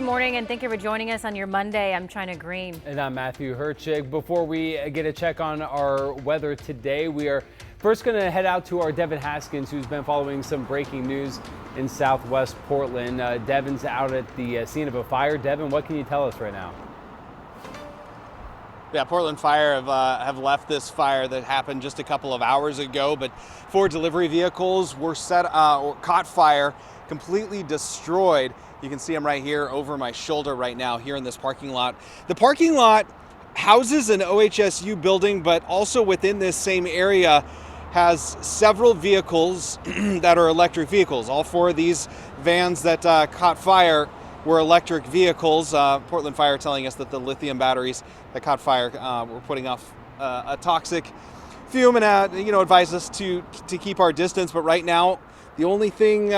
morning, and thank you for joining us on your Monday. I'm China Green. And I'm Matthew Herchig. Before we get a check on our weather today, we are first going to head out to our Devin Haskins, who's been following some breaking news in southwest Portland. Devin's out at the scene of a fire. Devin, what can you tell us right now? Yeah, Portland Fire have left this fire that happened just a couple of hours ago, but 4 delivery vehicles were caught fire, completely destroyed. You can see them right here over my shoulder right now here in this parking lot. The parking lot houses an OHSU building, but also within this same area has several vehicles that are electric vehicles. All 4 of these vans that caught fire were electric vehicles. Portland Fire telling us that the lithium batteries that caught fire were putting off a toxic fume, and advised us to keep our distance. But right now, the only thing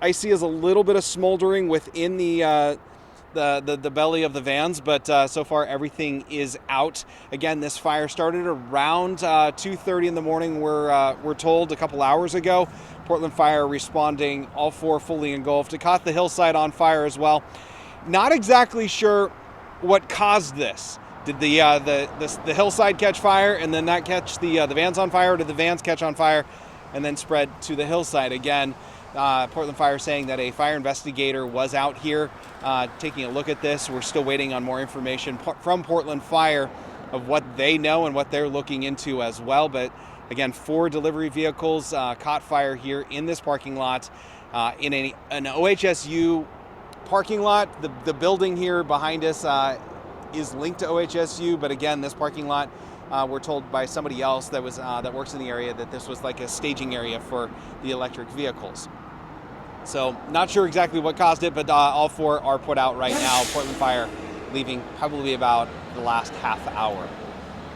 I see is a little bit of smoldering within the belly of the vans, but so far everything is out. Again, this fire started around 2:30 in the morning. We're told a couple hours ago. Portland Fire responding, all 4 fully engulfed. It caught the hillside on fire as well. Not exactly sure what caused this. Did the hillside catch fire and then that catch the vans on fire? Or did the vans catch on fire and then spread to the hillside? Again, Portland Fire saying that a fire investigator was out here taking a look at this. We're still waiting on more information from Portland Fire of what they know and what they're looking into as well. But again, 4 delivery vehicles caught fire here in this parking lot, in an OHSU parking lot. The building here behind us is linked to OHSU, but again, this parking lot, we're told by somebody else that works in the area that this was like a staging area for the electric vehicles. So not sure exactly what caused it, but all 4 are put out right now. Portland Fire leaving probably about the last half hour.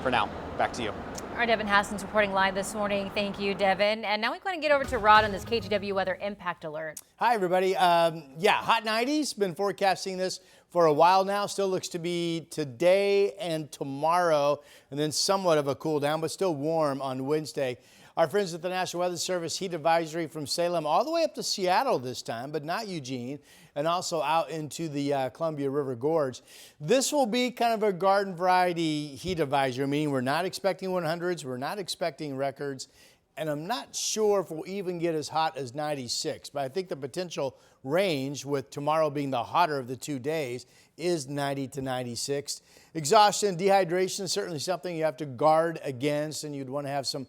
For now, back to you. Our Devin Haskins reporting live this morning. Thank you, Devin. And now we're going to get over to Rod on this KGW weather impact alert. Hi, everybody. Hot 90s. Been forecasting this for a while now. Still looks to be today and tomorrow, and then somewhat of a cool down, but still warm on Wednesday. Our friends at the National Weather Service heat advisory from Salem all the way up to Seattle this time, but not Eugene, and also out into the Columbia River Gorge. This will be kind of a garden variety heat advisory, meaning we're not expecting 100s, we're not expecting records, and I'm not sure if we'll even get as hot as 96, but I think the potential range, with tomorrow being the hotter of the 2 days, is 90 to 96. Exhaustion, dehydration is certainly something you have to guard against, and you'd want to have some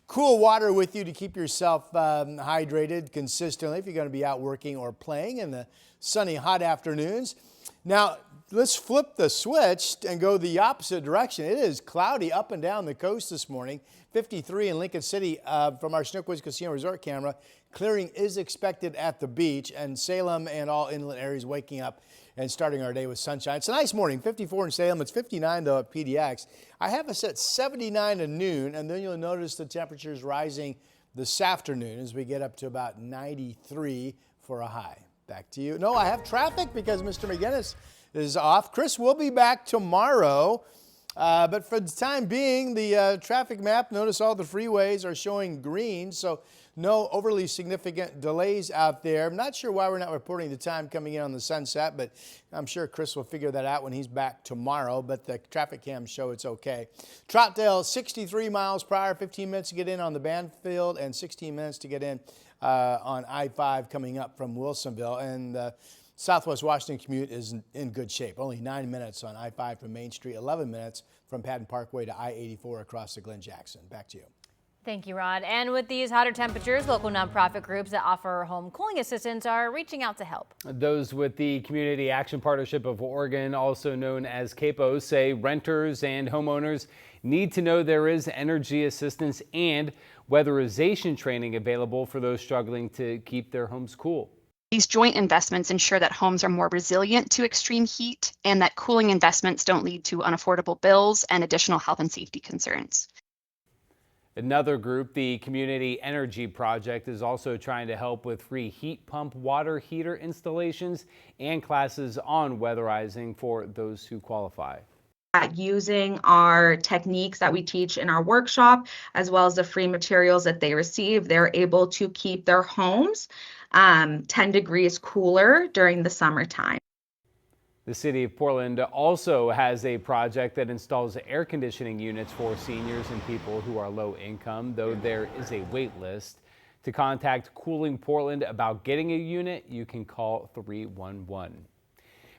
cool water with you to keep yourself hydrated consistently if you're going to be out working or playing in the sunny, hot afternoons. Now, let's flip the switch and go the opposite direction. It is cloudy up and down the coast this morning. 53 in Lincoln City from our Snookwoods Casino Resort camera. Clearing is expected at the beach, and Salem and all inland areas waking up and starting our day with sunshine. It's a nice morning, 54 in Salem. It's 59 though at PDX. I have us at 79 at noon, and then you'll notice the temperatures rising this afternoon as we get up to about 93 for a high. Back to you. No, I have traffic because Mr. McGinnis is off. Chris will be back tomorrow. But for the time being, the traffic map, notice all the freeways are showing green, so no overly significant delays out there. I'm not sure why we're not reporting the time coming in on the Sunset, but I'm sure Chris will figure that out when he's back tomorrow, but the traffic cams show it's okay. Troutdale, 63 miles per hour, 15 minutes to get in on the Banfield, and 16 minutes to get in on I-5 coming up from Wilsonville. And Southwest Washington commute is in good shape. Only 9 minutes on I-5 from Main Street, 11 minutes from Patton Parkway to I-84 across to Glen Jackson. Back to you. Thank you, Rod. And with these hotter temperatures, local nonprofit groups that offer home cooling assistance are reaching out to help. Those with the Community Action Partnership of Oregon, also known as CAPO, say renters and homeowners need to know there is energy assistance and weatherization training available for those struggling to keep their homes cool. These joint investments ensure that homes are more resilient to extreme heat and that cooling investments don't lead to unaffordable bills and additional health and safety concerns. Another group, the Community Energy Project, is also trying to help with free heat pump water heater installations and classes on weatherizing for those who qualify. Using our techniques that we teach in our workshop, as well as the free materials that they receive, they're able to keep their homes 10 degrees cooler during the summertime. The city of Portland also has a project that installs air conditioning units for seniors and people who are low income, though there is a wait list. To contact Cooling Portland about getting a unit, you can call 311.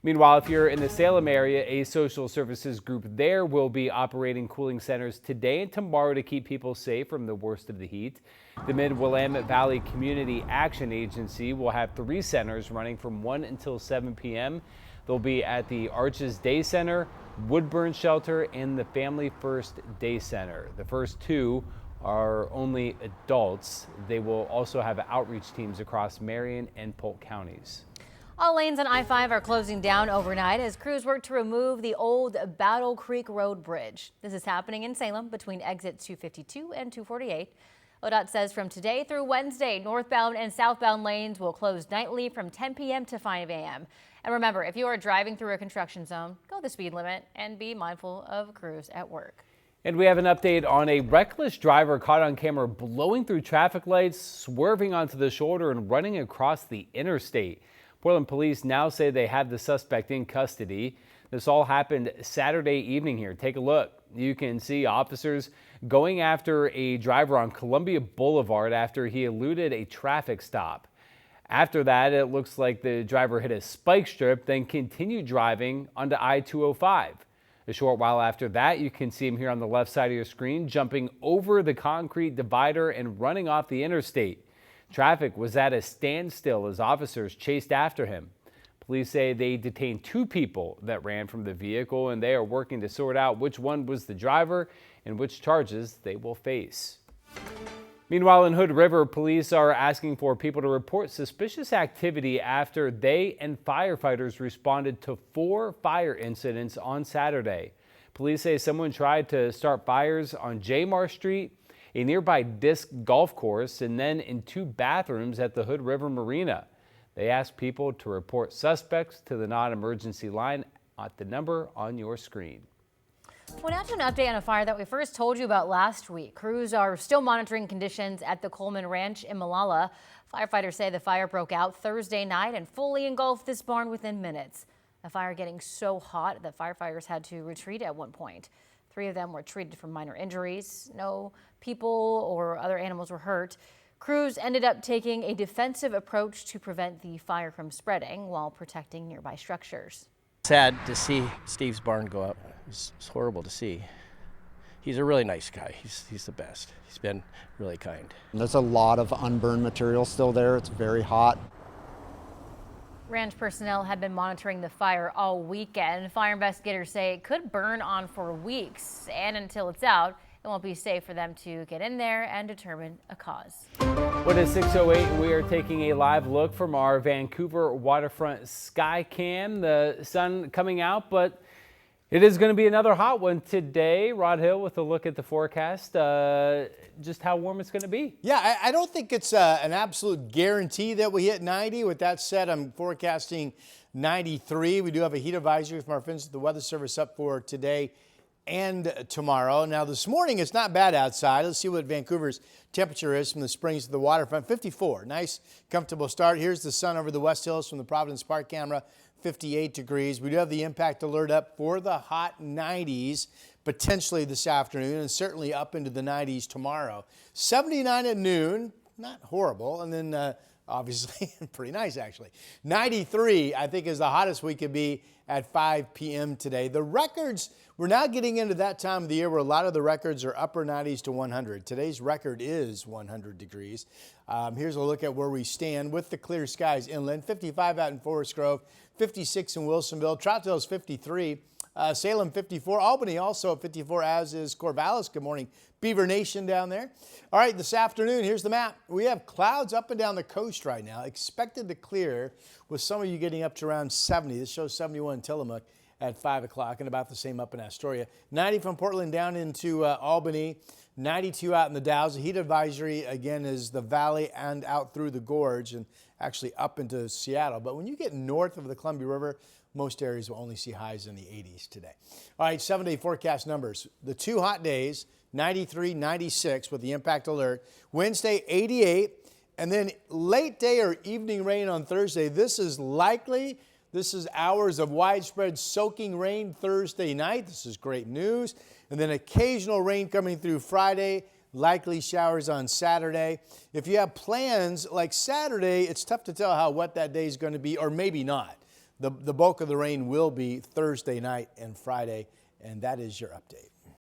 Meanwhile, if you're in the Salem area, a social services group there will be operating cooling centers today and tomorrow to keep people safe from the worst of the heat. The Mid-Willamette Valley Community Action Agency will have 3 centers running from 1 until 7 p.m. They'll be at the Arches Day Center, Woodburn Shelter, and the Family First Day Center. The first 2 are only adults. They will also have outreach teams across Marion and Polk counties. All lanes on I-5 are closing down overnight as crews work to remove the old Battle Creek Road Bridge. This is happening in Salem between exits 252 and 248. ODOT says from today through Wednesday, northbound and southbound lanes will close nightly from 10 p.m. to 5 a.m. And remember, if you are driving through a construction zone, go the speed limit and be mindful of crews at work. And we have an update on a reckless driver caught on camera blowing through traffic lights, swerving onto the shoulder, and running across the interstate. Portland police now say they have the suspect in custody. This all happened Saturday evening here. Take a look. You can see officers going after a driver on Columbia Boulevard after he eluded a traffic stop. After that, it looks like the driver hit a spike strip, then continued driving onto I-205. A short while after that, you can see him here on the left side of your screen, jumping over the concrete divider and running off the interstate. Traffic was at a standstill as officers chased after him. Police say they detained 2 people that ran from the vehicle, and they are working to sort out which one was the driver and which charges they will face. Meanwhile, in Hood River, police are asking for people to report suspicious activity after they and firefighters responded to 4 fire incidents on Saturday. Police say someone tried to start fires on Jamar Street, a nearby disc golf course, and then in 2 bathrooms at the Hood River Marina. They asked people to report suspects to the non-emergency line at the number on your screen. Well, now to an update on a fire that we first told you about last week. Crews are still monitoring conditions at the Coleman Ranch in Malala. Firefighters say the fire broke out Thursday night and fully engulfed this barn within minutes. The fire getting so hot that firefighters had to retreat at one point. 3 of them were treated for minor injuries. No people or other animals were hurt. Crews ended up taking a defensive approach to prevent the fire from spreading while protecting nearby structures. Sad to see Steve's barn go up. It's horrible to see. He's a really nice guy. He's the best. He's been really kind. There's a lot of unburned material still there. It's very hot. Ranch personnel have been monitoring the fire all weekend. Fire investigators say it could burn on for weeks, and until it's out, it won't be safe for them to get in there and determine a cause. What is 6:08? We are taking a live look from our Vancouver waterfront sky cam. The sun coming out, but it is going to be another hot one today. Rod Hill with a look at the forecast, just how warm it's going to be. Yeah, I don't think it's an absolute guarantee that we hit 90. With that said, I'm forecasting 93. We do have a heat advisory from our friends at the Weather Service up for today and tomorrow. Now, this morning, it's not bad outside. Let's see what Vancouver's temperature is from the Springs to the waterfront. 54. Nice, comfortable start. Here's the sun over the West Hills from the Providence Park camera. 58 degrees. We do have the impact alert up for the hot 90s potentially this afternoon, and certainly up into the 90s tomorrow. 79 at noon, not horrible, and then obviously pretty nice actually. 93 I think is the hottest we could be at 5 p.m. today. The records, we're now getting into that time of the year where a lot of the records are upper 90s to 100. Today's record is 100 degrees. Here's a look at where we stand with the clear skies inland. 55 out in Forest Grove, 56 in Wilsonville, Troutdale's 53, Salem 54, Albany also at 54, as is Corvallis. Good morning, Beaver Nation down there. All right, this afternoon, here's the map. We have clouds up and down the coast right now, expected to clear with some of you getting up to around 70. This shows 71 in Tillamook at 5 o'clock and about the same up in Astoria. 90 from Portland down into Albany, 92 out in the Dalles. The heat advisory, again, is the valley and out through the gorge and actually up into Seattle. But when you get north of the Columbia River, most areas will only see highs in the 80s today. All right, 7-day forecast numbers. The 2 hot days, 93, 96 with the impact alert. Wednesday, 88. And then late day or evening rain on Thursday. This is likely This is hours of widespread soaking rain Thursday night. This is great news. And then occasional rain coming through Friday, likely showers on Saturday. If you have plans like Saturday, it's tough to tell how wet that day is going to be, or maybe not. The bulk of the rain will be Thursday night and Friday, and that is your update.